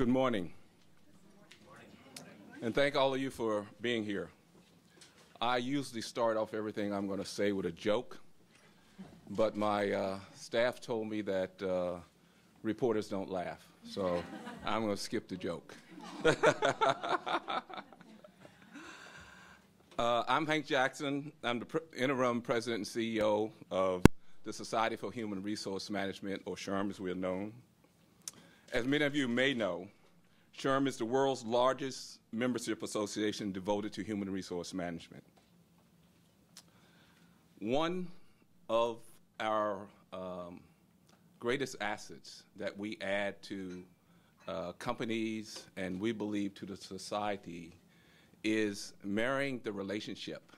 Good morning. And thank all of you for being here. I usually start off everything I'm going to say with a joke, but my staff told me that reporters don't laugh, so I'm going to skip the joke. I'm Hank Jackson. I'm the interim president and CEO of the Society for Human Resource Management, or SHRM as we are known. As many of you may know, SHRM is the world's largest membership association devoted to human resource management. One of our greatest assets that we add to companies and we believe to the society is marrying the relationship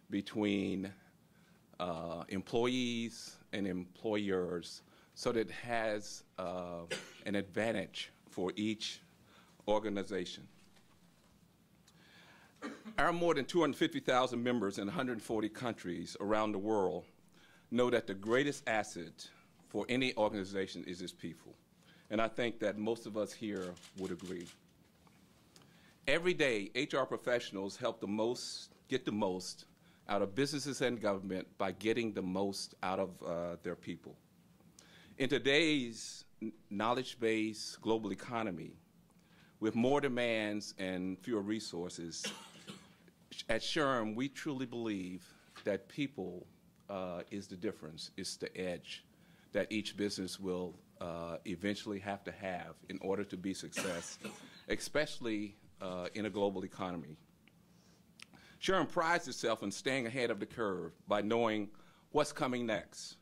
between employees and employers so that it has an advantage for each organization. Our more than 250,000 members in 140 countries around the world know that the greatest asset for any organization is its people. And I think that most of us here would agree. Every day, HR professionals help get the most out of businesses and government by getting the most out of their people. In today's knowledge-based global economy, with more demands and fewer resources, at SHRM, we truly believe that people is the difference, it's the edge that each business will eventually have to have in order to be successful, especially in a global economy. SHRM prides itself in staying ahead of the curve by knowing what's coming next,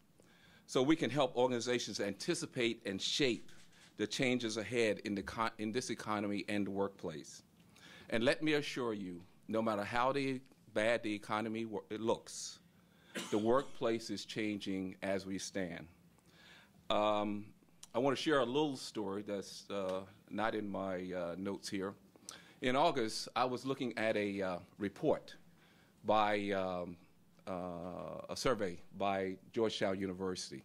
so we can help organizations anticipate and shape the changes ahead in this economy and the workplace. And let me assure you, no matter how bad the economy looks, the workplace is changing as we stand. I want to share a little story that's not in my notes here. In August, I was looking at a report by a survey by Georgetown University.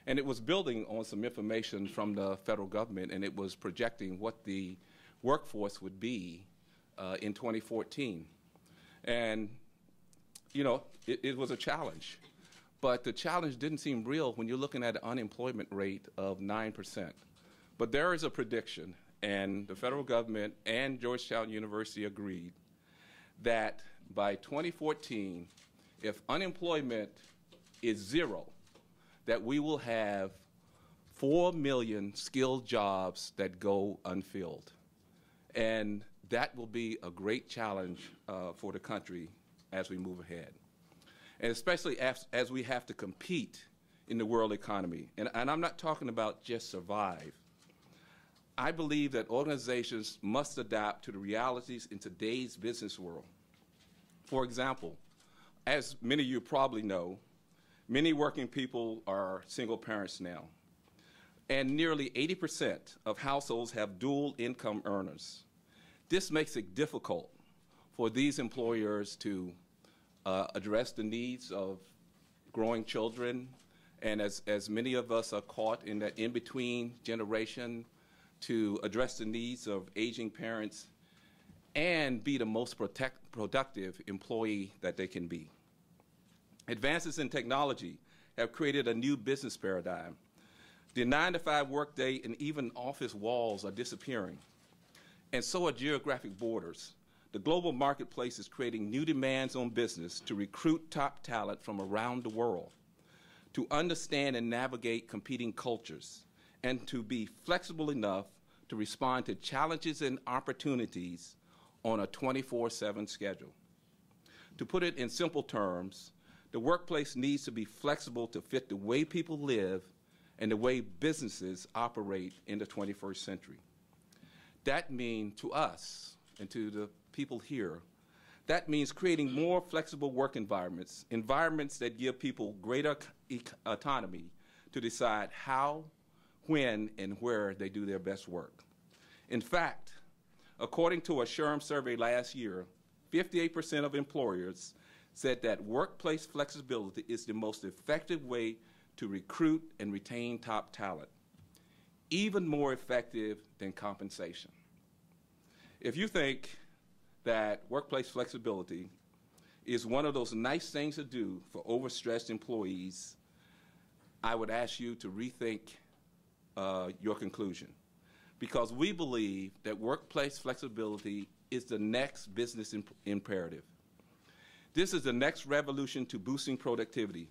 And it was building on some information from the federal government, and it was projecting what the workforce would be in 2014. And, you know, it was a challenge. But the challenge didn't seem real when you're looking at an unemployment rate of 9%. But there is a prediction, and the federal government and Georgetown University agreed that by 2014, if unemployment is zero, that we will have 4 million skilled jobs that go unfilled. And that will be a great challenge for the country as we move ahead. And especially as we have to compete in the world economy. And I'm not talking about just survive. I believe that organizations must adapt to the realities in today's business world. For example, as many of you probably know, many working people are single parents now. And nearly 80% of households have dual income earners. This makes it difficult for these employers to address the needs of growing children, and as many of us are caught in that in-between generation, to address the needs of aging parents and be the most productive employee that they can be. Advances in technology have created a new business paradigm. The 9-to-5 workday and even office walls are disappearing, and so are geographic borders. The global marketplace is creating new demands on business to recruit top talent from around the world, to understand and navigate competing cultures, and to be flexible enough to respond to challenges and opportunities on a 24/7 schedule. To put it in simple terms, the workplace needs to be flexible to fit the way people live and the way businesses operate in the 21st century. That means to us and to the people here, that means creating more flexible work environments, environments that give people greater autonomy to decide how, when, and where they do their best work. In fact, according to a SHRM survey last year, 58% of employers said that workplace flexibility is the most effective way to recruit and retain top talent. even more effective than compensation. If you think that workplace flexibility is one of those nice things to do for overstressed employees, I would ask you to rethink your conclusion, because we believe that workplace flexibility is the next business imperative. This is the next revolution to boosting productivity,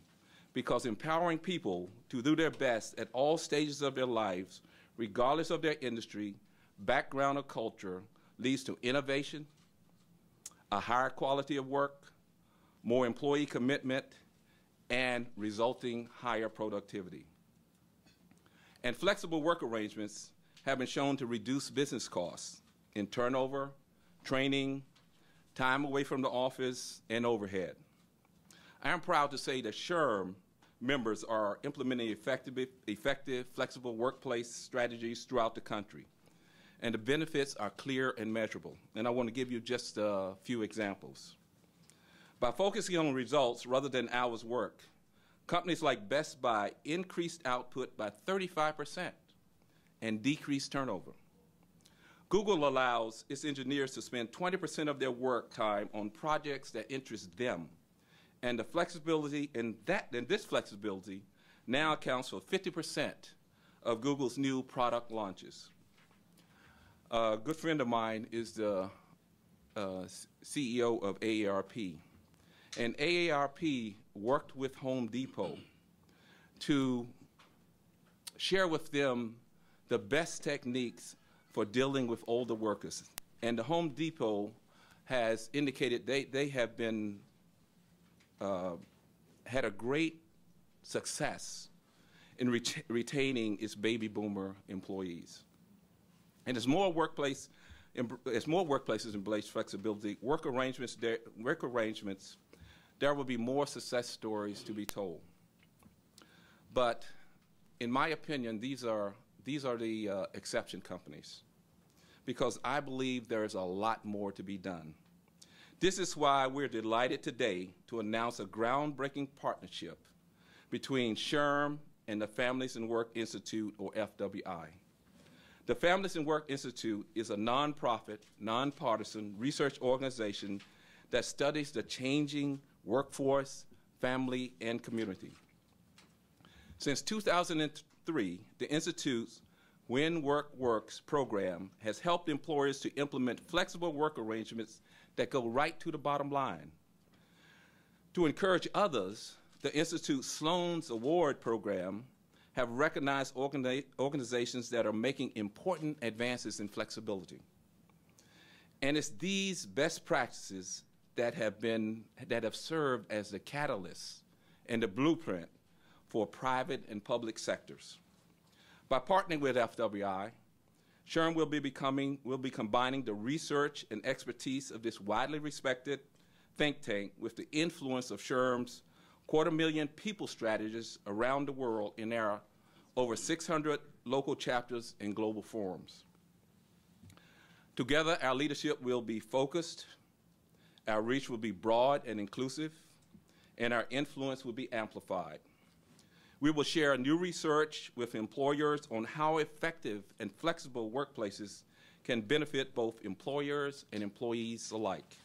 because empowering people to do their best at all stages of their lives, regardless of their industry, background, or culture, leads to innovation, a higher quality of work, more employee commitment, and resulting higher productivity. And flexible work arrangements have been shown to reduce business costs in turnover, training, time away from the office, and overhead. I am proud to say that SHRM members are implementing effective flexible workplace strategies throughout the country, and the benefits are clear and measurable. And I want to give you just a few examples. By focusing on results rather than hours worked, companies like Best Buy increased output by 35% and decreased turnover. Google allows its engineers to spend 20% of their work time on projects that interest them. And the flexibility, and this flexibility now accounts for 50% of Google's new product launches. A good friend of mine is the CEO of AARP. And AARP worked with Home Depot to share with them the best techniques for dealing with older workers. And the Home Depot has indicated they have been had a great success in retaining its baby boomer employees. And as more workplaces embrace flexibility, work arrangements, there will be more success stories to be told. But in my opinion, these are the exception companies, because I believe there is a lot more to be done. This is why we're delighted today to announce a groundbreaking partnership between SHRM and the Families and Work Institute, or FWI. The Families and Work Institute is a nonprofit, nonpartisan research organization that studies the changing workforce, family, and community. Since 2003, the Institute's When Work Works program has helped employers to implement flexible work arrangements that go right to the bottom line. To encourage others, the Institute's Sloan's Award program have recognized organizations that are making important advances in flexibility. And it's these best practices that have served as the catalyst and the blueprint for private and public sectors. By partnering with FWI, SHRM will be combining the research and expertise of this widely respected think tank with the influence of SHRM's 250,000 people strategists around the world in their over 600 local chapters and global forums. Together, our leadership will be focused, our reach will be broad and inclusive, and our influence will be amplified. We will share new research with employers on how effective and flexible workplaces can benefit both employers and employees alike.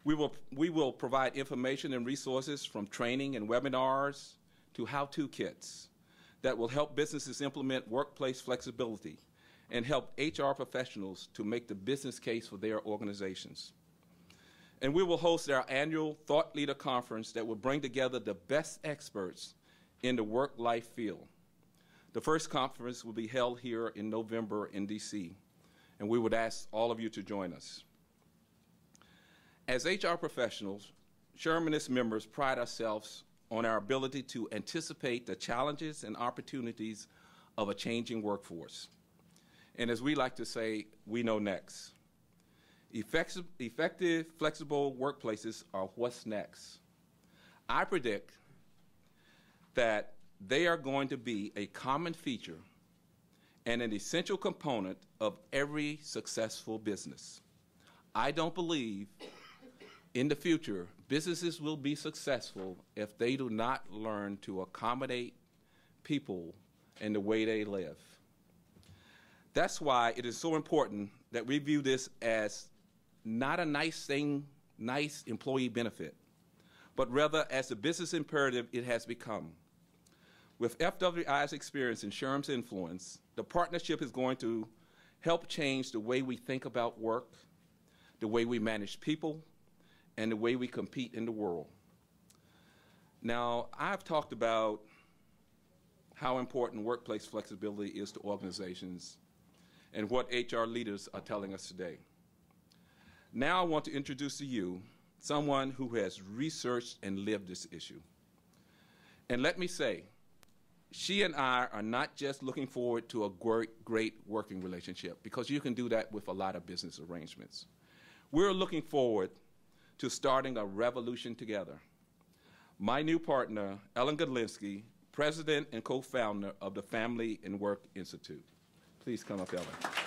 We will provide information and resources, from training and webinars to how-to kits, that will help businesses implement workplace flexibility and help HR professionals to make the business case for their organizations. And we will host our annual Thought Leader Conference that will bring together the best experts in the work-life field. The first conference will be held here in November in DC, and we would ask all of you to join us. As HR professionals, SHRM and its members pride ourselves on our ability to anticipate the challenges and opportunities of a changing workforce. And as we like to say, we know next. Effective, flexible workplaces are what's next. I predict that they are going to be a common feature and an essential component of every successful business. I don't believe in the future businesses will be successful if they do not learn to accommodate people in the way they live. That's why it is so important that we view this as not a nice thing, nice employee benefit, but rather as the business imperative it has become. With FWI's experience and SHRM's influence, the partnership is going to help change the way we think about work, the way we manage people, and the way we compete in the world. Now, I've talked about how important workplace flexibility is to organizations and what HR leaders are telling us today. Now I want to introduce to you someone who has researched and lived this issue. And let me say, she and I are not just looking forward to a great working relationship, because you can do that with a lot of business arrangements. We're looking forward to starting a revolution together. My new partner, Ellen Godlinski, president and co-founder of the Family and Work Institute. Please come up, Ellen.